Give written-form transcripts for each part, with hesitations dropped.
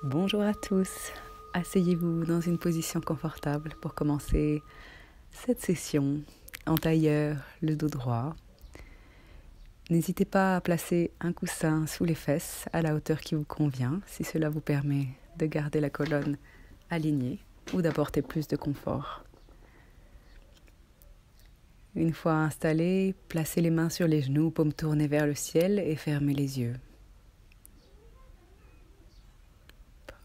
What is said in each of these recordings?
Bonjour à tous, asseyez-vous dans une position confortable pour commencer cette session en tailleur, le dos droit. N'hésitez pas à placer un coussin sous les fesses à la hauteur qui vous convient si cela vous permet de garder la colonne alignée ou d'apporter plus de confort. Une fois installé, placez les mains sur les genoux, paumes tournées vers le ciel et fermez les yeux.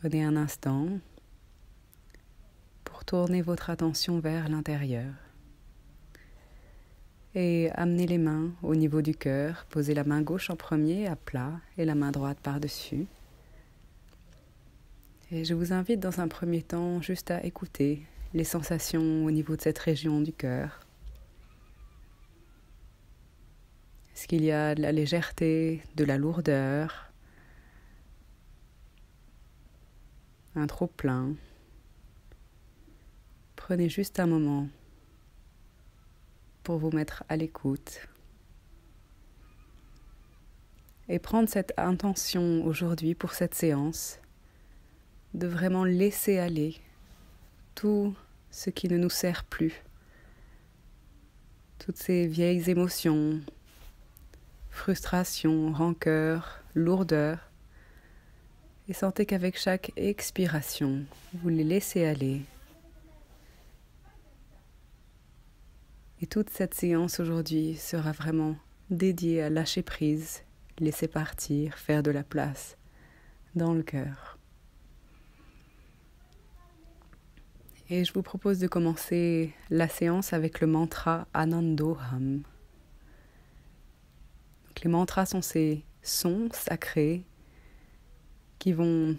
Prenez un instant pour tourner votre attention vers l'intérieur et amenez les mains au niveau du cœur. Posez la main gauche en premier à plat et la main droite par-dessus. Et je vous invite dans un premier temps juste à écouter les sensations au niveau de cette région du cœur. Est-ce qu'il y a de la légèreté, de la lourdeur, un trop-plein? Prenez juste un moment pour vous mettre à l'écoute et prendre cette intention aujourd'hui pour cette séance de vraiment laisser aller tout ce qui ne nous sert plus, toutes ces vieilles émotions, frustration, rancœur, lourdeur, et sentez qu'avec chaque expiration, vous les laissez aller. Et toute cette séance aujourd'hui sera vraiment dédiée à lâcher prise, laisser partir, faire de la place dans le cœur. Et je vous propose de commencer la séance avec le mantra Anandoham. Donc, les mantras sont ces sons sacrés qui vont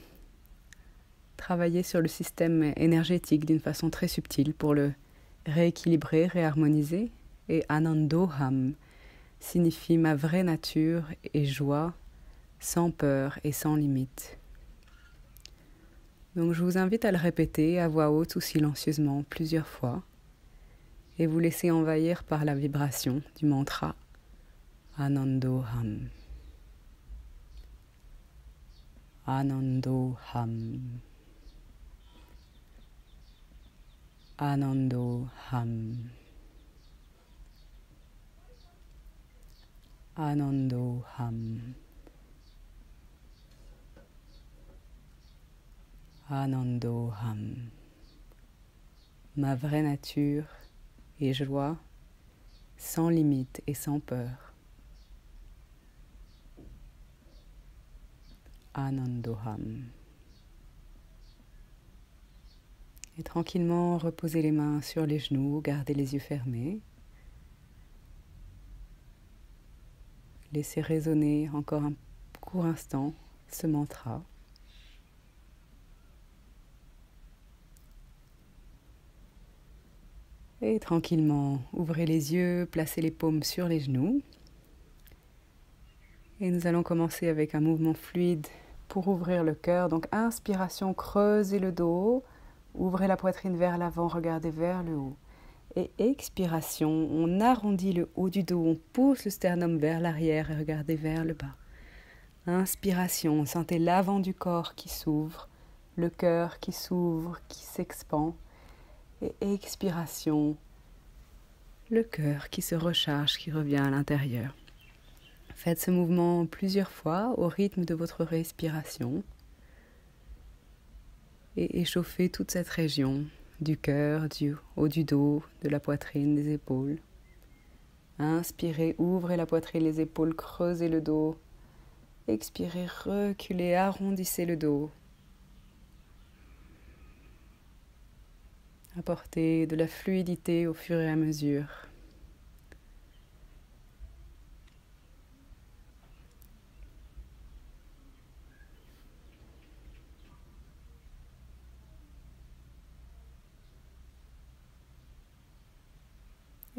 travailler sur le système énergétique d'une façon très subtile pour le rééquilibrer, réharmoniser. Et Anandoham signifie ma vraie nature et joie, sans peur et sans limite. Donc je vous invite à le répéter à voix haute ou silencieusement plusieurs fois et vous laisser envahir par la vibration du mantra Anandoham. Anandoham. Anandoham. Anandoham. Anandoham. Ma vraie nature et joie, sans limite et sans peur. Anandoham. Et tranquillement, reposez les mains sur les genoux, gardez les yeux fermés. Laissez résonner encore un court instant ce mantra. Et tranquillement, ouvrez les yeux, placez les paumes sur les genoux. Et nous allons commencer avec un mouvement fluide pour ouvrir le cœur. Donc inspiration, creusez le dos, ouvrez la poitrine vers l'avant, regardez vers le haut. Et expiration, on arrondit le haut du dos, on pousse le sternum vers l'arrière et regardez vers le bas. Inspiration, sentez l'avant du corps qui s'ouvre, le cœur qui s'ouvre, qui s'expand. Et expiration, le cœur qui se recharge, qui revient à l'intérieur. Faites ce mouvement plusieurs fois au rythme de votre respiration et échauffez toute cette région du cœur, du haut du dos, de la poitrine, des épaules. Inspirez, ouvrez la poitrine, les épaules, creusez le dos. Expirez, reculez, arrondissez le dos. Apportez de la fluidité au fur et à mesure.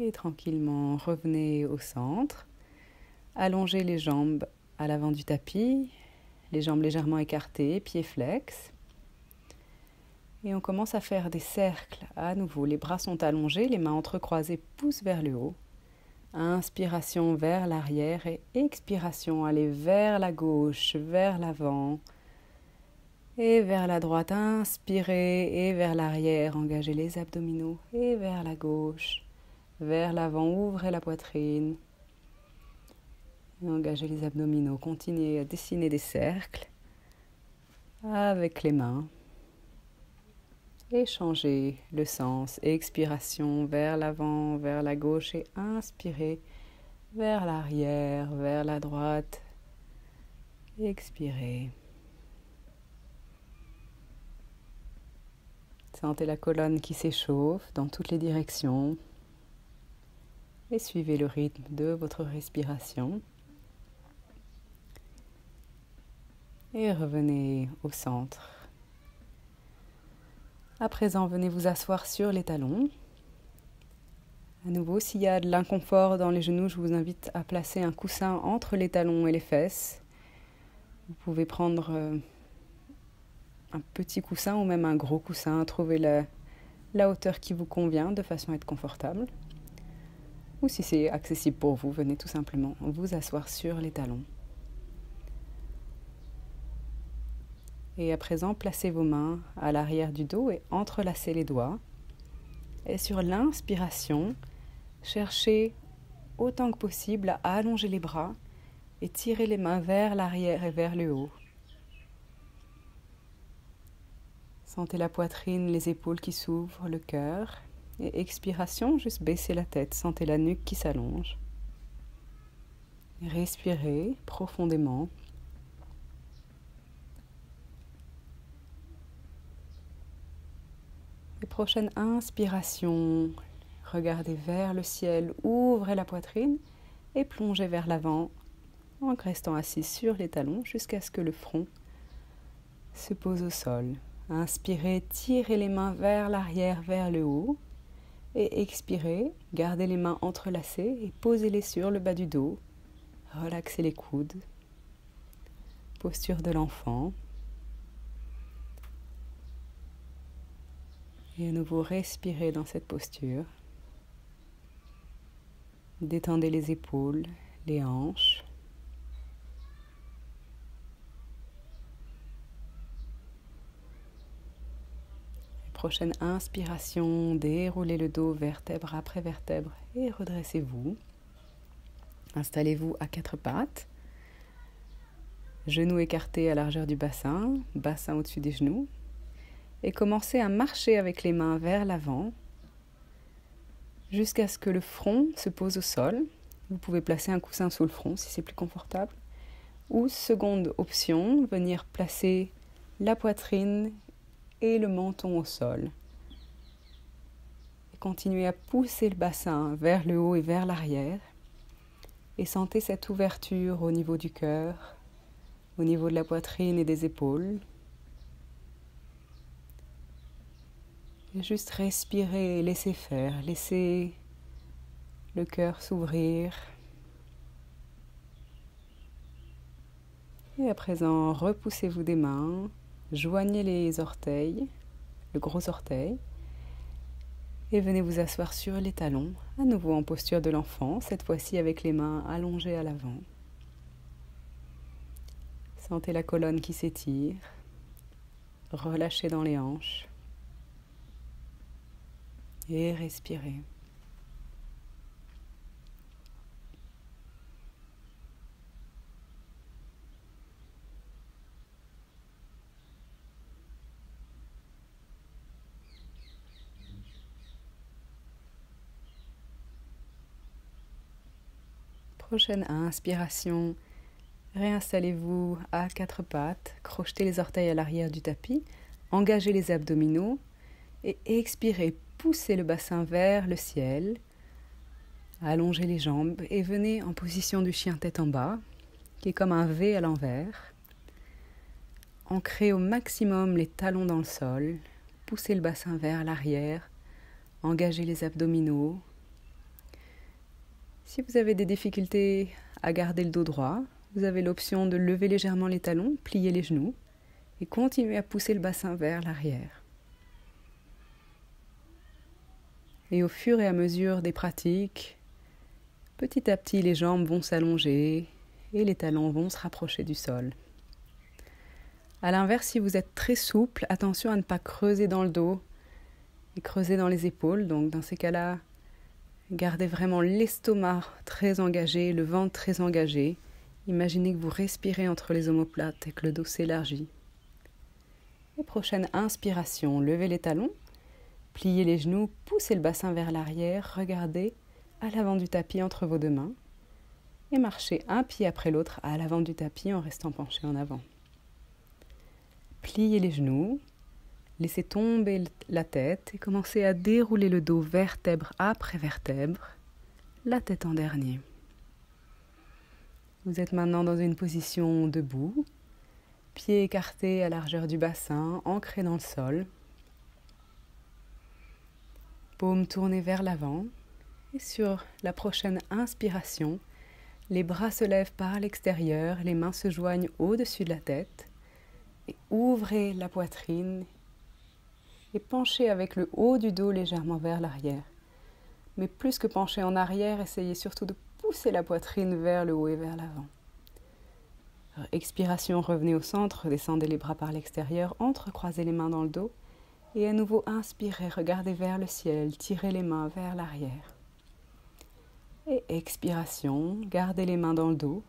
Et tranquillement, revenez au centre. Allongez les jambes à l'avant du tapis, les jambes légèrement écartées, pieds flex. Et on commence à faire des cercles à nouveau. Les bras sont allongés, les mains entrecroisées poussent vers le haut. Inspiration vers l'arrière et expiration, allez vers la gauche, vers l'avant. Et vers la droite, inspirez. Et vers l'arrière, engagez les abdominaux. Et vers la gauche, vers l'avant, ouvrez la poitrine. Et engagez les abdominaux. Continuez à dessiner des cercles avec les mains. Et changez le sens. Expiration vers l'avant, vers la gauche et inspirez vers l'arrière, vers la droite. Expirez. Sentez la colonne qui s'échauffe dans toutes les directions. Et suivez le rythme de votre respiration. Et revenez au centre. À présent, venez vous asseoir sur les talons. À nouveau, s'il y a de l'inconfort dans les genoux, je vous invite à placer un coussin entre les talons et les fesses. Vous pouvez prendre un petit coussin ou même un gros coussin. Trouvez la hauteur qui vous convient de façon à être confortable. Ou si c'est accessible pour vous, venez tout simplement vous asseoir sur les talons. Et à présent, placez vos mains à l'arrière du dos et entrelacez les doigts. Et sur l'inspiration, cherchez autant que possible à allonger les bras et tirer les mains vers l'arrière et vers le haut. Sentez la poitrine, les épaules qui s'ouvrent, le cœur. Et expiration, juste baissez la tête. Sentez la nuque qui s'allonge. Respirez profondément. Et prochaine inspiration, regardez vers le ciel, ouvrez la poitrine et plongez vers l'avant en restant assis sur les talons jusqu'à ce que le front se pose au sol. Inspirez, tirez les mains vers l'arrière, vers le haut. Et expirez, gardez les mains entrelacées et posez-les sur le bas du dos. Relaxez les coudes. Posture de l'enfant. Et à nouveau, respirez dans cette posture. Détendez les épaules, les hanches. Prochaine inspiration, déroulez le dos vertèbre après vertèbre et redressez-vous. Installez-vous à quatre pattes. Genoux écartés à largeur du bassin, bassin au-dessus des genoux. Et commencez à marcher avec les mains vers l'avant jusqu'à ce que le front se pose au sol. Vous pouvez placer un coussin sous le front si c'est plus confortable. Ou seconde option, venir placer la poitrine et le menton au sol. Et continuez à pousser le bassin vers le haut et vers l'arrière. Et sentez cette ouverture au niveau du cœur, au niveau de la poitrine et des épaules. Et juste respirer et laisser faire, laissez le cœur s'ouvrir. Et à présent, repoussez-vous des mains, joignez les orteils, le gros orteil, et venez vous asseoir sur les talons, à nouveau en posture de l'enfant, cette fois-ci avec les mains allongées à l'avant. Sentez la colonne qui s'étire, relâchez dans les hanches. Et respirez. Prochaine inspiration, réinstallez-vous à quatre pattes, crochetez les orteils à l'arrière du tapis, engagez les abdominaux et expirez. Poussez le bassin vers le ciel, allongez les jambes et venez en position du chien tête en bas, qui est comme un V à l'envers. Ancrez au maximum les talons dans le sol, poussez le bassin vers l'arrière, engagez les abdominaux. Si vous avez des difficultés à garder le dos droit, vous avez l'option de lever légèrement les talons, plier les genoux et continuer à pousser le bassin vers l'arrière. Et au fur et à mesure des pratiques, petit à petit, les jambes vont s'allonger et les talons vont se rapprocher du sol. À l'inverse, si vous êtes très souple, attention à ne pas creuser dans le dos et creuser dans les épaules. Donc dans ces cas-là, gardez vraiment l'estomac très engagé, le ventre très engagé. Imaginez que vous respirez entre les omoplates et que le dos s'élargit. Et prochaine inspiration, levez les talons, pliez les genoux, poussez le bassin vers l'arrière, regardez à l'avant du tapis entre vos deux mains et marchez un pied après l'autre à l'avant du tapis en restant penché en avant. Pliez les genoux, laissez tomber la tête et commencez à dérouler le dos vertèbre après vertèbre, la tête en dernier. Vous êtes maintenant dans une position debout, pieds écartés à largeur du bassin, ancrés dans le sol. Paumes tournées vers l'avant. Et sur la prochaine inspiration, les bras se lèvent par l'extérieur, les mains se joignent au-dessus de la tête. Et ouvrez la poitrine et penchez avec le haut du dos légèrement vers l'arrière. Mais plus que pencher en arrière, essayez surtout de pousser la poitrine vers le haut et vers l'avant. Alors, expiration, revenez au centre, descendez les bras par l'extérieur, entrecroisez les mains dans le dos. Et à nouveau, inspirez, regardez vers le ciel, tirez les mains vers l'arrière. Et expiration, gardez les mains dans le dos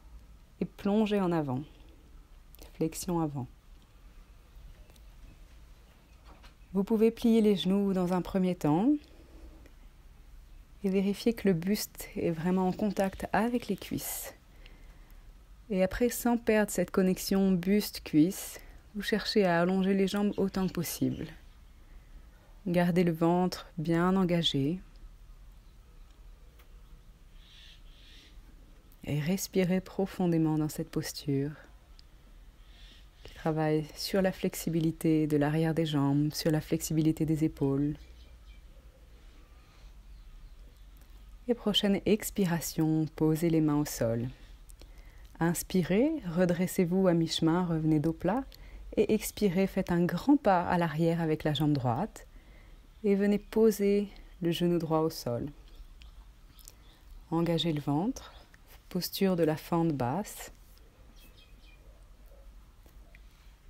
et plongez en avant. Flexion avant. Vous pouvez plier les genoux dans un premier temps et vérifier que le buste est vraiment en contact avec les cuisses. Et après, sans perdre cette connexion buste-cuisse, vous cherchez à allonger les jambes autant que possible. Gardez le ventre bien engagé. Et respirez profondément dans cette posture qui travaille sur la flexibilité de l'arrière des jambes, sur la flexibilité des épaules. Et prochaine expiration, posez les mains au sol. Inspirez, redressez-vous à mi-chemin, revenez dos plat. Et expirez, faites un grand pas à l'arrière avec la jambe droite. Et venez poser le genou droit au sol. Engagez le ventre. Posture de la fente basse.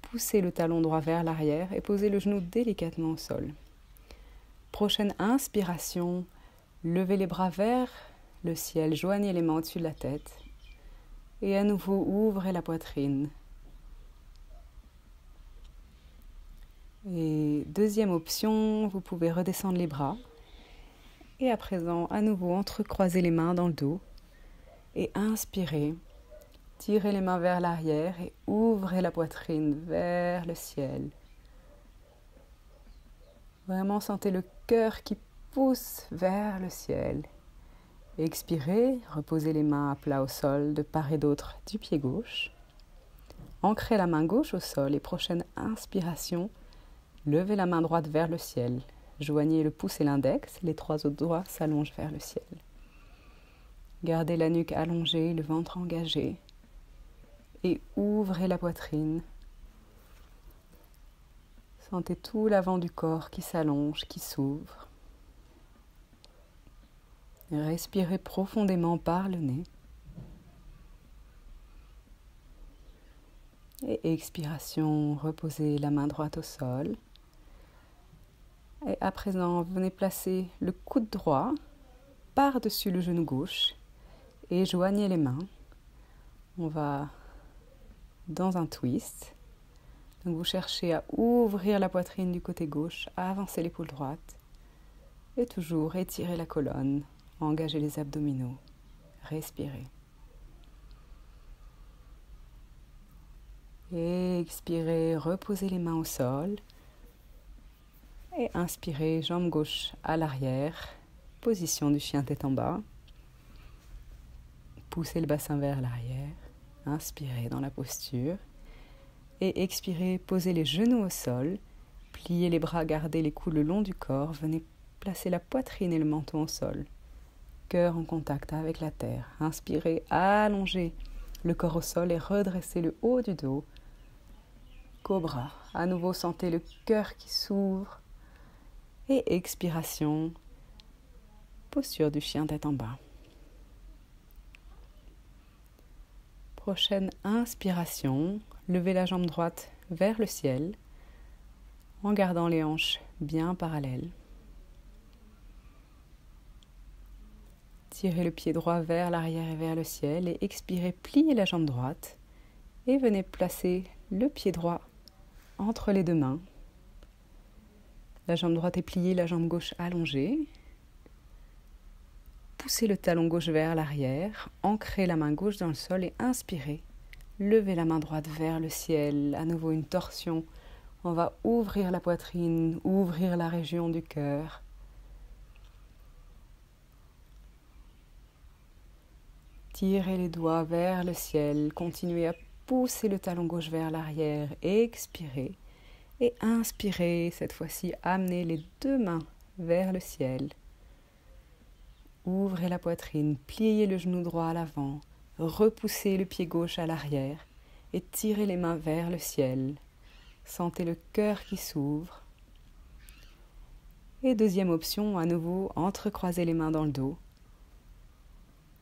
Poussez le talon droit vers l'arrière et posez le genou délicatement au sol. Prochaine inspiration, levez les bras vers le ciel, joignez les mains au-dessus de la tête et à nouveau ouvrez la poitrine. Et deuxième option, vous pouvez redescendre les bras et à présent à nouveau entrecroiser les mains dans le dos. Et inspirez, tirez les mains vers l'arrière et ouvrez la poitrine vers le ciel. Vraiment sentez le cœur qui pousse vers le ciel. Expirez, reposez les mains à plat au sol de part et d'autre du pied gauche. Ancrez la main gauche au sol et prochaine inspiration, levez la main droite vers le ciel. Joignez le pouce et l'index, les trois autres doigts s'allongent vers le ciel. Gardez la nuque allongée, le ventre engagé et ouvrez la poitrine. Sentez tout l'avant du corps qui s'allonge, qui s'ouvre. Respirez profondément par le nez. Et expiration, reposez la main droite au sol. Et à présent, venez placer le coude droit par-dessus le genou gauche. Et joignez les mains. On va dans un twist. Donc vous cherchez à ouvrir la poitrine du côté gauche, à avancer l'épaule droite. Et toujours étirer la colonne, engager les abdominaux. Respirez. Et expirez, reposez les mains au sol. Et inspirez, jambe gauche à l'arrière. Position du chien tête en bas. Poussez le bassin vers l'arrière, inspirez dans la posture et expirez, posez les genoux au sol, pliez les bras, gardez les coudes le long du corps, venez placer la poitrine et le menton au sol, cœur en contact avec la terre. Inspirez, allongez le corps au sol et redressez le haut du dos. Cobra, à nouveau sentez le cœur qui s'ouvre et expiration, posture du chien tête en bas. Prochaine inspiration, levez la jambe droite vers le ciel, en gardant les hanches bien parallèles. Tirez le pied droit vers l'arrière et vers le ciel et expirez, pliez la jambe droite et venez placer le pied droit entre les deux mains. La jambe droite est pliée, la jambe gauche allongée. Poussez le talon gauche vers l'arrière, ancrez la main gauche dans le sol et inspirez. Levez la main droite vers le ciel, à nouveau une torsion. On va ouvrir la poitrine, ouvrir la région du cœur. Tirez les doigts vers le ciel, continuez à pousser le talon gauche vers l'arrière, expirez. Et inspirez, cette fois-ci, amenez les deux mains vers le ciel. Ouvrez la poitrine, pliez le genou droit à l'avant, repoussez le pied gauche à l'arrière et tirez les mains vers le ciel. Sentez le cœur qui s'ouvre. Et deuxième option, à nouveau, entrecroisez les mains dans le dos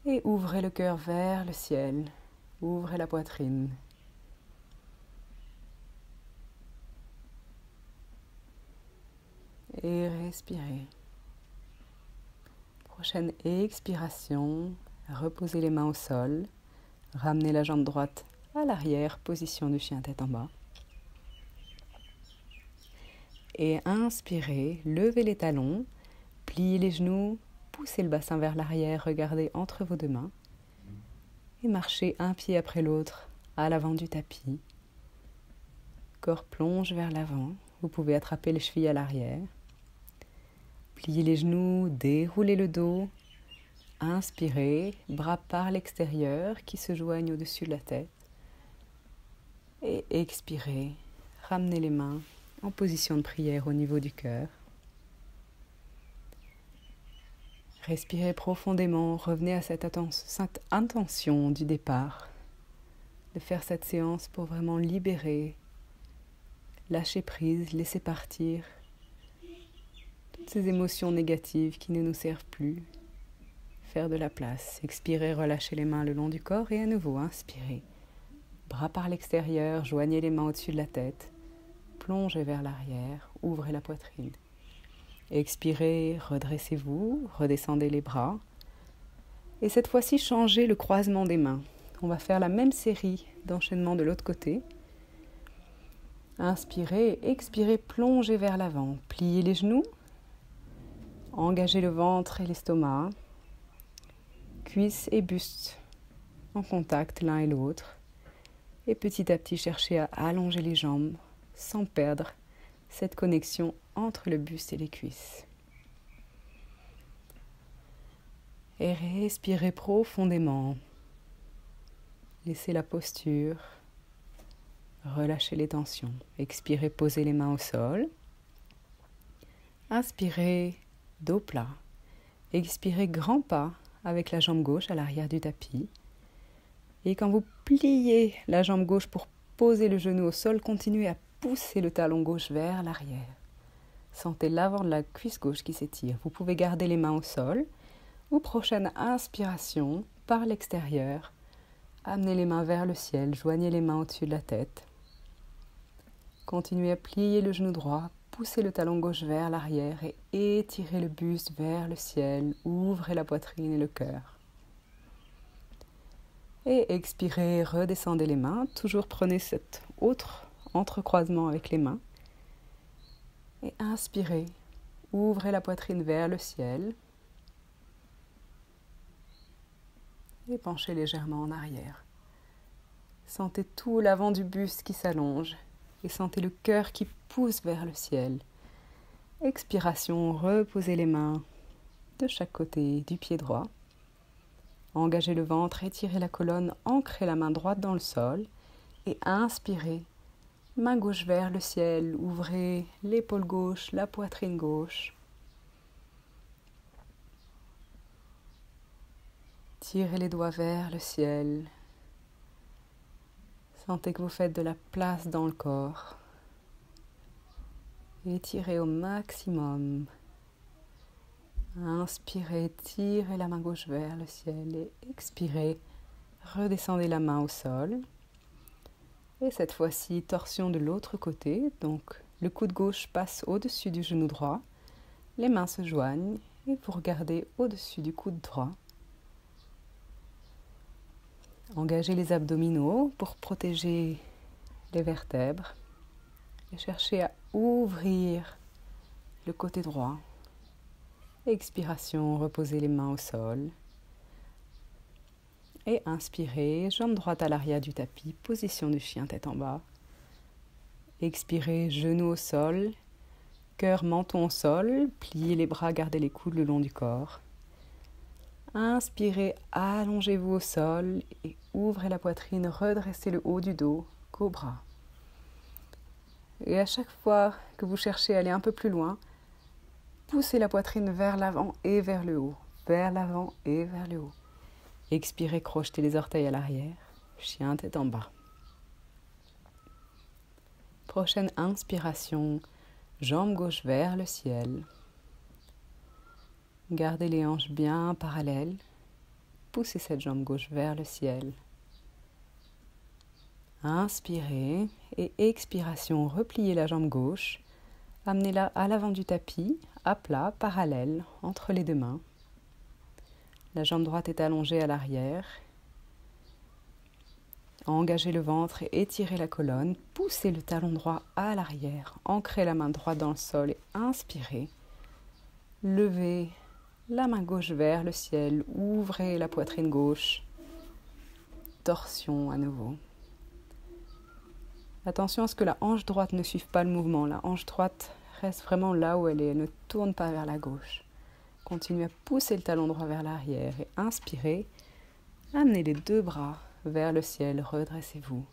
et ouvrez le cœur vers le ciel. Ouvrez la poitrine. Et respirez. Prochaine expiration, reposez les mains au sol, ramenez la jambe droite à l'arrière, position du chien tête en bas. Et inspirez, levez les talons, pliez les genoux, poussez le bassin vers l'arrière, regardez entre vos deux mains et marchez un pied après l'autre à l'avant du tapis. Corps plonge vers l'avant, vous pouvez attraper les chevilles à l'arrière. Pliez les genoux, déroulez le dos, inspirez, bras par l'extérieur qui se joignent au-dessus de la tête. Et expirez, ramenez les mains en position de prière au niveau du cœur. Respirez profondément, revenez à cette intention du départ, de faire cette séance pour vraiment libérer, lâcher prise, laisser partir ces émotions négatives qui ne nous servent plus. Faire de la place. Expirez, relâchez les mains le long du corps et à nouveau, inspirez. Bras par l'extérieur, joignez les mains au-dessus de la tête. Plongez vers l'arrière, ouvrez la poitrine. Expirez, redressez-vous, redescendez les bras. Et cette fois-ci, changez le croisement des mains. On va faire la même série d'enchaînements de l'autre côté. Inspirez, expirez, plongez vers l'avant. Pliez les genoux. Engagez le ventre et l'estomac, cuisses et buste en contact l'un et l'autre. Et petit à petit, cherchez à allonger les jambes sans perdre cette connexion entre le buste et les cuisses. Et respirez profondément. Laissez la posture. Relâchez les tensions. Expirez, posez les mains au sol. Inspirez, dos plat. Expirez, grand pas avec la jambe gauche à l'arrière du tapis. Et quand vous pliez la jambe gauche pour poser le genou au sol, continuez à pousser le talon gauche vers l'arrière. Sentez l'avant de la cuisse gauche qui s'étire. Vous pouvez garder les mains au sol. Ou prochaine inspiration, par l'extérieur, amenez les mains vers le ciel, joignez les mains au-dessus de la tête. Continuez à plier le genou droit. Poussez le talon gauche vers l'arrière et étirez le buste vers le ciel. Ouvrez la poitrine et le cœur. Et expirez, redescendez les mains. Toujours prenez cet autre entrecroisement avec les mains. Et inspirez. Ouvrez la poitrine vers le ciel. Et penchez légèrement en arrière. Sentez tout l'avant du buste qui s'allonge. Et sentez le cœur qui pousse vers le ciel. Expiration, reposez les mains de chaque côté du pied droit. Engagez le ventre, étirez la colonne, ancrez la main droite dans le sol. Et inspirez, main gauche vers le ciel, ouvrez l'épaule gauche, la poitrine gauche. Tirez les doigts vers le ciel. Sentez que vous faites de la place dans le corps. Étirez au maximum. Inspirez, tirez la main gauche vers le ciel et expirez. Redescendez la main au sol. Et cette fois-ci, torsion de l'autre côté. Donc, le coude gauche passe au-dessus du genou droit. Les mains se joignent et vous regardez au-dessus du coude droit. Engagez les abdominaux pour protéger les vertèbres. Et cherchez à ouvrir le côté droit. Expiration, reposez les mains au sol. Et inspirez, jambe droite à l'arrière du tapis, position du chien tête en bas. Expirez, genoux au sol, cœur, menton au sol, pliez les bras, gardez les coudes le long du corps. Inspirez, allongez-vous au sol et ouvrez la poitrine, redressez le haut du dos, cobra. Et à chaque fois que vous cherchez à aller un peu plus loin, poussez la poitrine vers l'avant et vers le haut, vers l'avant et vers le haut. Expirez, crochetez les orteils à l'arrière, chien tête en bas. Prochaine inspiration, jambe gauche vers le ciel. Gardez les hanches bien parallèles. Poussez cette jambe gauche vers le ciel. Inspirez et expiration, repliez la jambe gauche. Amenez-la à l'avant du tapis, à plat, parallèle, entre les deux mains. La jambe droite est allongée à l'arrière. Engagez le ventre et étirez la colonne. Poussez le talon droit à l'arrière. Ancrez la main droite dans le sol et inspirez. Levez la main gauche vers le ciel. Ouvrez la poitrine gauche. Torsion à nouveau. Attention à ce que la hanche droite ne suive pas le mouvement. La hanche droite reste vraiment là où elle est. Elle ne tourne pas vers la gauche. Continuez à pousser le talon droit vers l'arrière et inspirez. Amenez les deux bras vers le ciel, redressez-vous.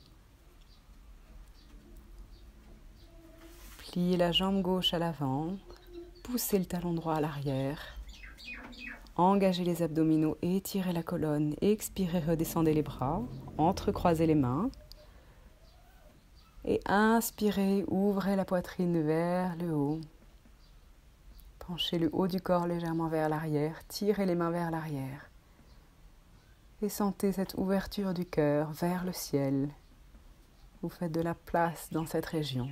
Pliez la jambe gauche à l'avant, poussez le talon droit à l'arrière. Engagez les abdominaux, étirez la colonne, expirez, redescendez les bras, entrecroisez les mains. Et inspirez, ouvrez la poitrine vers le haut. Penchez le haut du corps légèrement vers l'arrière, tirez les mains vers l'arrière. Et sentez cette ouverture du cœur vers le ciel. Vous faites de la place dans cette région.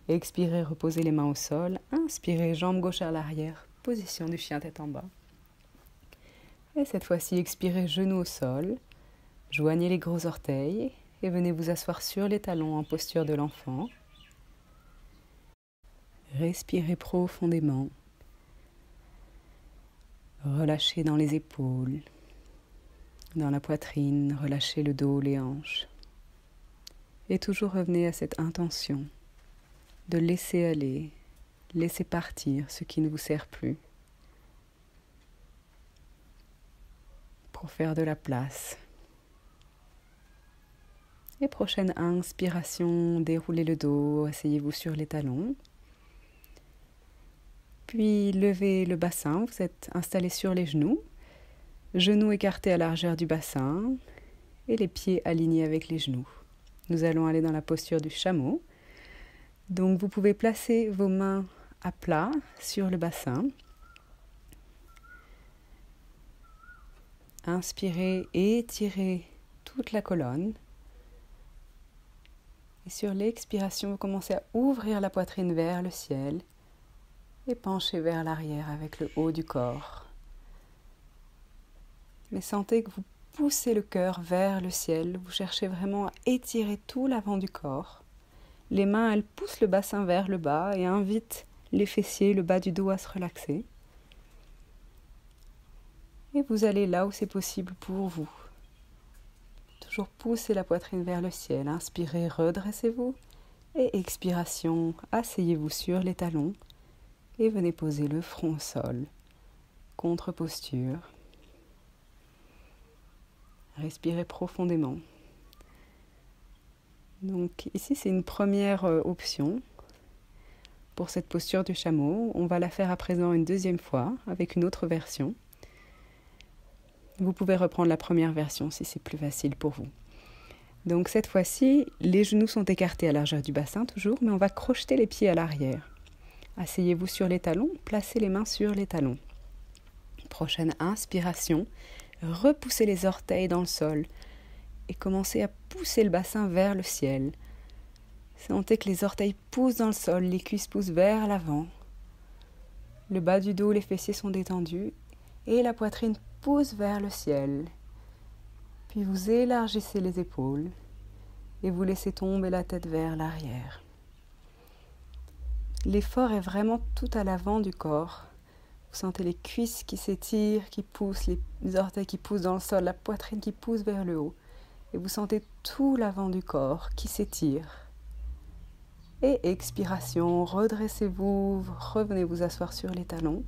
Expirez, reposez les mains au sol. Inspirez, jambe gauche à l'arrière, position du chien tête en bas. Et cette fois-ci, expirez, genoux au sol. Joignez les gros orteils et venez vous asseoir sur les talons en posture de l'enfant. Respirez profondément. Relâchez dans les épaules. Dans la poitrine, relâchez le dos, les hanches. Et toujours revenez à cette intention de laisser aller, laisser partir ce qui ne vous sert plus. Pour faire de la place. Et prochaine inspiration, déroulez le dos, asseyez-vous sur les talons. Puis levez le bassin, vous êtes installé sur les genoux. Genoux écartés à la largeur du bassin et les pieds alignés avec les genoux. Nous allons aller dans la posture du chameau. Donc vous pouvez placer vos mains à plat sur le bassin. Inspirez et étirez toute la colonne. Et sur l'expiration, vous commencez à ouvrir la poitrine vers le ciel et penchez vers l'arrière avec le haut du corps. Mais sentez que vous poussez le cœur vers le ciel. Vous cherchez vraiment à étirer tout l'avant du corps. Les mains, elles poussent le bassin vers le bas et invitent les fessiers, le bas du dos à se relaxer. Et vous allez là où c'est possible pour vous. Toujours pousser la poitrine vers le ciel. Inspirez, redressez-vous. Et expiration, asseyez-vous sur les talons et venez poser le front au sol. Contre-posture. Respirez profondément. Donc ici, c'est une première option pour cette posture du chameau. On va la faire à présent une deuxième fois avec une autre version. Vous pouvez reprendre la première version si c'est plus facile pour vous. Donc cette fois-ci, les genoux sont écartés à la largeur du bassin toujours, mais on va crocheter les pieds à l'arrière. Asseyez-vous sur les talons, placez les mains sur les talons. Prochaine inspiration, repoussez les orteils dans le sol. et commencez à pousser le bassin vers le ciel. Sentez que les orteils poussent dans le sol, les cuisses poussent vers l'avant. Le bas du dos, les fessiers sont détendus et la poitrine pousse vers le ciel. Puis vous élargissez les épaules et vous laissez tomber la tête vers l'arrière. L'effort est vraiment tout à l'avant du corps. Vous sentez les cuisses qui s'étirent, qui poussent, les orteils qui poussent dans le sol, la poitrine qui pousse vers le haut. Et vous sentez tout l'avant du corps qui s'étire. Et expiration, redressez-vous, revenez vous asseoir sur les talons.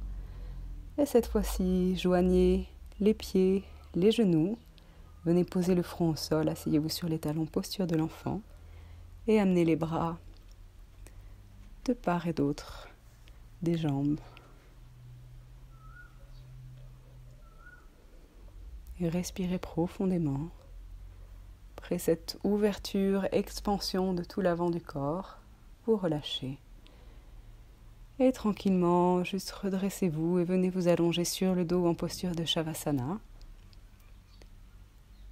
Et cette fois-ci, joignez les pieds, les genoux. Venez poser le front au sol, asseyez-vous sur les talons, posture de l'enfant. Et amenez les bras de part et d'autre des jambes. Et respirez profondément. Après cette ouverture, expansion de tout l'avant du corps, vous relâchez. Et tranquillement, juste redressez-vous et venez vous allonger sur le dos en posture de Shavasana.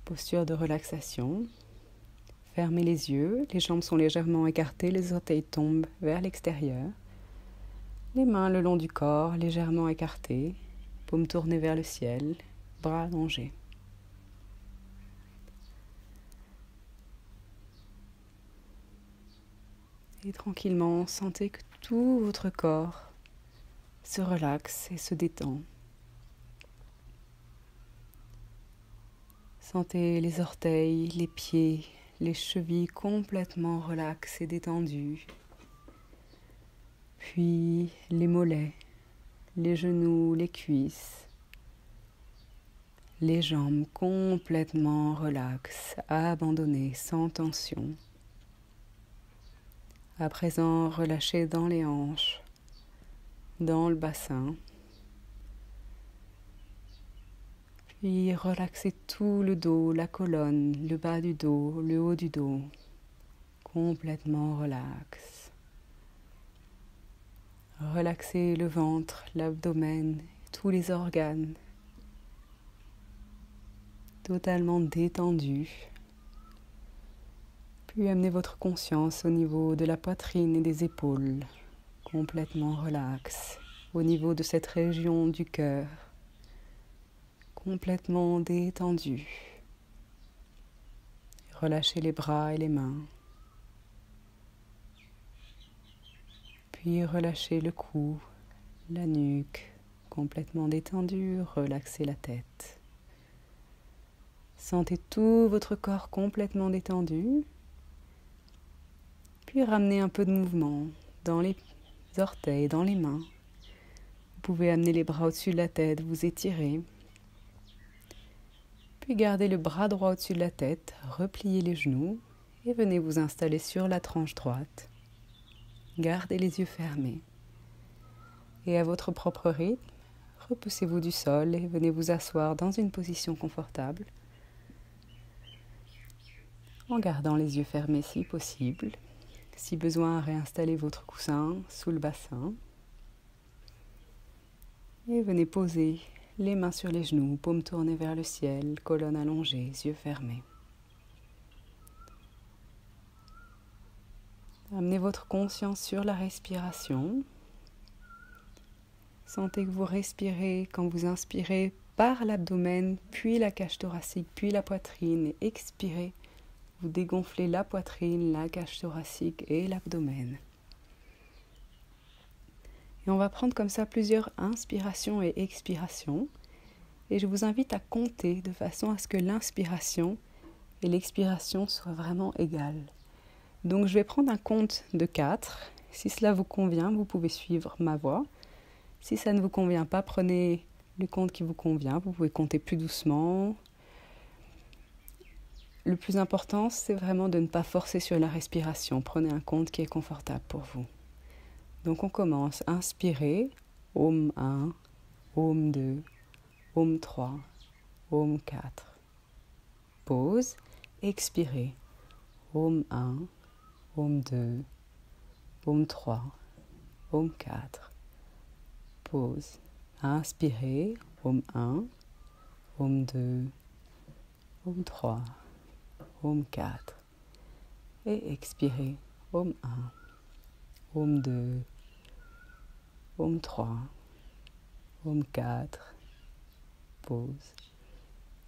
Posture de relaxation. Fermez les yeux, les jambes sont légèrement écartées, les orteils tombent vers l'extérieur. Les mains le long du corps, légèrement écartées, paumes tournées vers le ciel, bras allongés. Et tranquillement, sentez que tout votre corps se relaxe et se détend. Sentez les orteils, les pieds, les chevilles complètement relaxes et détendues. Puis les mollets, les genoux, les cuisses. Les jambes complètement relaxes, abandonnées, sans tension. À présent, relâchez dans les hanches, dans le bassin. Puis relaxez tout le dos, la colonne, le bas du dos, le haut du dos. Complètement relax. Relaxez le ventre, l'abdomen, tous les organes. Totalement détendus. Puis amenez votre conscience au niveau de la poitrine et des épaules, complètement relax, au niveau de cette région du cœur, complètement détendue. Relâchez les bras et les mains. Puis relâchez le cou, la nuque, complètement détendue, relaxez la tête. Sentez tout votre corps complètement détendu. Puis ramenez un peu de mouvement dans les orteils, dans les mains. Vous pouvez amener les bras au-dessus de la tête, vous étirer. Puis gardez le bras droit au-dessus de la tête, repliez les genoux et venez vous installer sur la tranche droite. Gardez les yeux fermés. Et à votre propre rythme, repoussez-vous du sol et venez vous asseoir dans une position confortable. En gardant les yeux fermés si possible. Si besoin, réinstallez votre coussin sous le bassin. Et venez poser les mains sur les genoux, paumes tournées vers le ciel, colonne allongée, yeux fermés. Amenez votre conscience sur la respiration. Sentez que vous respirez quand vous inspirez par l'abdomen, puis la cage thoracique, puis la poitrine. Et expirez. Vous dégonflez la poitrine, la cage thoracique et l'abdomen. Et on va prendre comme ça plusieurs inspirations et expirations. Et je vous invite à compter de façon à ce que l'inspiration et l'expiration soient vraiment égales. Donc je vais prendre un compte de 4. Si cela vous convient, vous pouvez suivre ma voix. Si ça ne vous convient pas, prenez le compte qui vous convient. Vous pouvez compter plus doucement. Le plus important, c'est vraiment de ne pas forcer sur la respiration. Prenez un compte qui est confortable pour vous. Donc on commence. Inspirez. Om 1, Om 2, Om 3, Om 4. Pause. Expirez. Om 1, Om 2, Om 3, Om 4. Pause. Inspirez. Om 1, Om 2, Om 3, Om 4. Et expirez. Om 1. Om 2. Om 3. Om 4. Pause.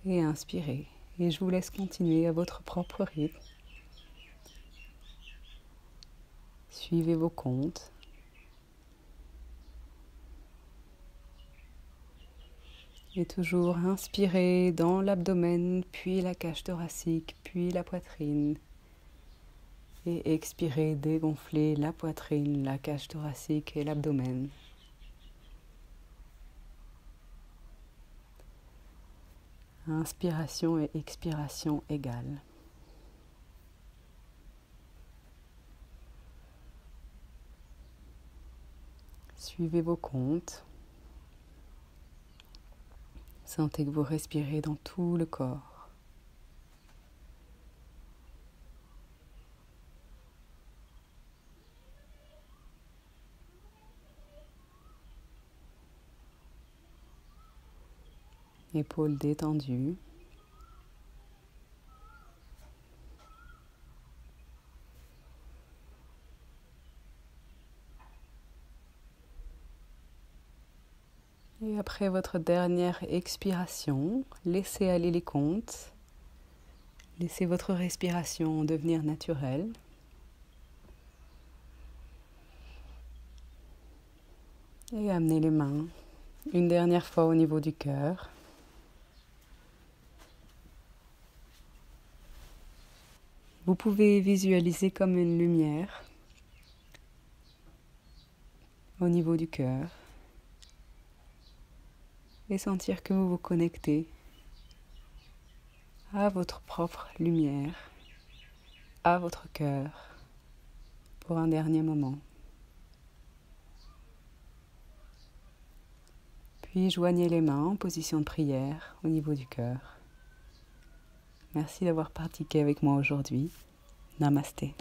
Et inspirez. Et je vous laisse continuer à votre propre rythme. Suivez vos comptes. Et toujours inspirez dans l'abdomen, puis la cage thoracique, puis la poitrine. Et expirez, dégonflez la poitrine, la cage thoracique et l'abdomen. Inspiration et expiration égales. Suivez vos comptes. Sentez que vous respirez dans tout le corps. Épaules détendues. Et après votre dernière expiration, laissez aller les comptes. Laissez votre respiration devenir naturelle. Et amenez les mains une dernière fois au niveau du cœur. Vous pouvez visualiser comme une lumière au niveau du cœur. Et sentir que vous vous connectez à votre propre lumière, à votre cœur, pour un dernier moment. Puis joignez les mains en position de prière au niveau du cœur. Merci d'avoir pratiqué avec moi aujourd'hui. Namasté.